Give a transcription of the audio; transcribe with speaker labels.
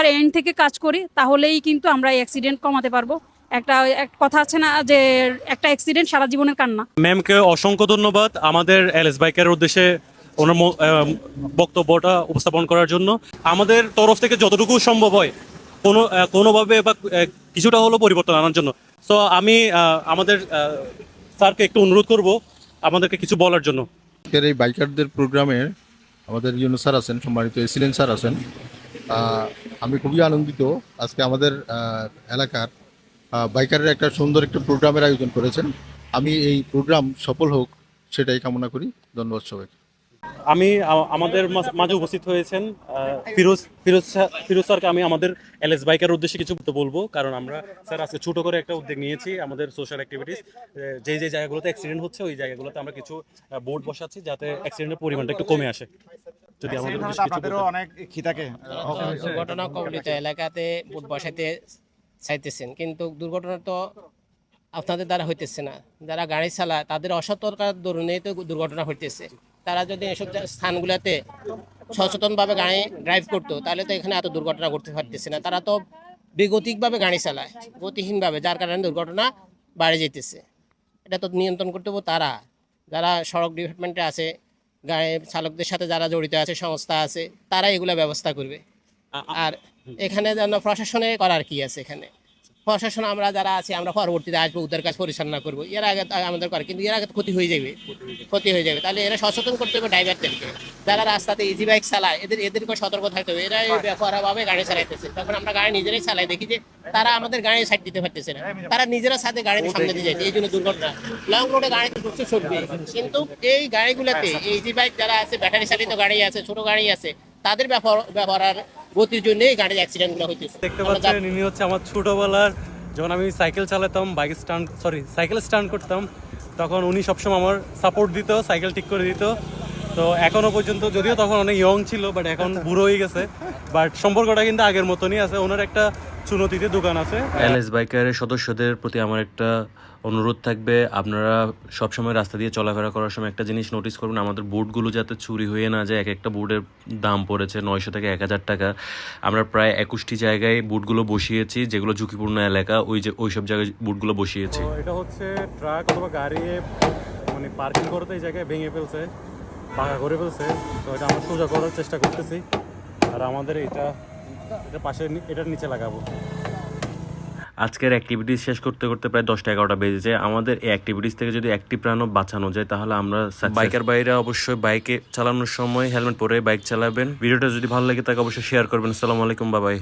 Speaker 1: Proper and থেকে কাজ করি তাহলেই কিন্তু আমরা এই অ্যাক্সিডেন্ট কমাতে পারবো। একটা কথা আছে না যে একটা অ্যাক্সিডেন্ট সারা জীবনের কান্না।
Speaker 2: ম্যামকে অসংখ্য ধন্যবাদ আমাদের এলএস বাইকের উদ্দেশ্যে ওনার বক্তব্যটা উপস্থাপন করার জন্য। আমাদের তরফ থেকে যতটুকু সম্ভব হয় কোনোভাবে বা কিছুটা হলেও পরিবর্তন আনার জন্য। সো আমি আমাদের স্যারকে একটু অনুরোধ করব আমাদেরকে কিছু বলার জন্য।
Speaker 3: আজকের এই বাইকারদের প্রোগ্রামে আমাদের ইউনূস স্যার আছেন, সম্মানিত এসিলেন স্যার আছেন। আমি খুবই আনন্দিত আজকে আমাদের এলাকার বাইকারের একটা সুন্দর একটা প্রোগ্রামের আয়োজন করেছেন। আমি এই প্রোগ্রাম সফল হোক সেটাই কামনা করি। ধন্যবাদ সবাইকে।
Speaker 2: আমি আমাদের মাঝে উপস্থিত হয়েছেন ফিরোজ স্যারকে আমি আমাদের এলএস বাইকের উদ্দেশ্যে কিছু বলবো, কারণ আমরা স্যার আজকে ছোট করে একটা উদ্যোগ নিয়েছি আমাদের সোশ্যাল অ্যাক্টিভিটিস। যে জায়গাগুলোতে অ্যাক্সিডেন্ট হচ্ছে ওই জায়গাগুলোতে আমরা কিছু বোর্ড বসাচ্ছি যাতে অ্যাক্সিডেন্টের পরিমাণটা একটু কমে আসে। যদি আমাদের
Speaker 4: অনেক কি থাকে
Speaker 5: দুর্ঘটনা কবলিত এলাকাতে বোট বসাইতে চাইতেছেন, কিন্তু দুর্ঘটনা তো আপনাদের দ্বারা হইতেছে না। যারা গাড়ি চালায় তাদের অসতর্কতার দরুনেই তো দুর্ঘটনা হইতেছে। তারা যদি এসব স্থানগুলোতে সচেতনভাবে গাড়ি ড্রাইভ করতো তাহলে তো এখানে এত দুর্ঘটনা ঘটতে পারতেছে না। তারা তো বেগতিকভাবে গাড়ি চালায়, গতিহীনভাবে, যার কারণে দুর্ঘটনা বাড়ে যেতেছে। এটা তো নিয়ন্ত্রণ করতে হবে তারা, যারা সড়ক ডিপার্টমেন্টে আছে, গাড়ি চালকদের সাথে যারা জড়িত আছে, সংস্থা আছে, তারা এগুলো ব্যবস্থা করবে। আর এখানে যেন প্রশাসনে করার কি আছে? এখানে প্রশাসন আমরা যারা আছি আমরা পরবর্তীতে আসবো, ওদের কাজ পরিচালনা করবো। এর আগে আমাদের করে, কিন্তু এর আগে ক্ষতি হয়ে যাবে। তাহলে এরা সচেতন করতে হবে ড্রাইভারদেরকে, যারা রাস্তাতে ইজি বাইক চালায় এদেরকে সতর্ক থাকতে হবে। এরা বেপরোয়াভাবে গাড়ি চালাইতেছে, তখন আমরা গাড়ি নিজেরাই চালাই, দেখি যে তারা আমাদের গাড়ি সাইড দিতে পারতেছে না, তারা নিজেরা সাথে গাড়িতে সামনে দিয়ে যাচ্ছে। এই জন্য দুর্ঘটনা। লং রোডে গাড়িতে ঢুকছে চলবে, কিন্তু এই গাড়িগুলোতে ইজি বাইক যারা আছে, ব্যাটারি চালিত গাড়ি আছে, ছোট গাড়ি আছে, তাদের ব্যবহার গতির জন্য এই গাড়ির অ্যাক্সিডেন্টগুলো হইতেছে।
Speaker 2: দেখতে পাচ্ছেন ইনি হচ্ছে আমার ছোটবেলার, যখন আমি সাইকেল চালাতাম, সাইকেল স্টান্ট করতাম, তখন উনি সবসময় আমার সাপোর্ট দিত, সাইকেল ঠিক করে দিত। তো এখনো পর্যন্ত, যদিও তখন অনেক ইয়ং ছিল, বাট এখন বুড়ো হয়ে গেছে, বাট সম্পর্কটা কিন্তু আগের মতনই আছে। ওনার একটা চুনতিতে দোকান আছে।
Speaker 6: এলএস বাইকারের সদস্যদের প্রতি আমার একটা অনুরোধ থাকবে, আপনারা সবসময় রাস্তা দিয়ে চলাফেরা করার সময় একটা জিনিস নোটিস করবেন, আমাদের বুটগুলো যাতে চুরি হয়ে না যায়। এক একটা বুটের দাম পড়েছে 900 থেকে 1000 টাকা। আমরা প্রায় 21টি জায়গায় বুটগুলো বসিয়েছি, যেগুলো ঝুঁকিপূর্ণ এলাকা, ওই সব জায়গায় বুটগুলো বসিয়েছি।
Speaker 2: এটা হচ্ছে ট্রাক অথবা গাড়ি মানে পার্কিং করতে এই জায়গায় ভেঙে ফেলছে, পাকা করে ফেলছে। তো এটা আমরা সোজা করার চেষ্টা করতেছি, আর আমাদের এটা পাশে এটার নিচে লাগাবো।
Speaker 6: আজকের অ্যাক্টিভিটিস শেষ করতে করতে প্রায় 10টা 11টা বেজে যায়। আমাদের এই অ্যাক্টিভিটিস থেকে যদি একটি প্রাণও বাঁচানো যায় তাহলে আমরা বাইকার বাইরে অবশ্যই বাইকে চালানোর সময় হেলমেট পরে বাইক চালাবেন। ভিডিওটা যদি ভালো লাগে তাকে অবশ্যই শেয়ার করবেন। আসসালামু আলাইকুম, বাই বাই।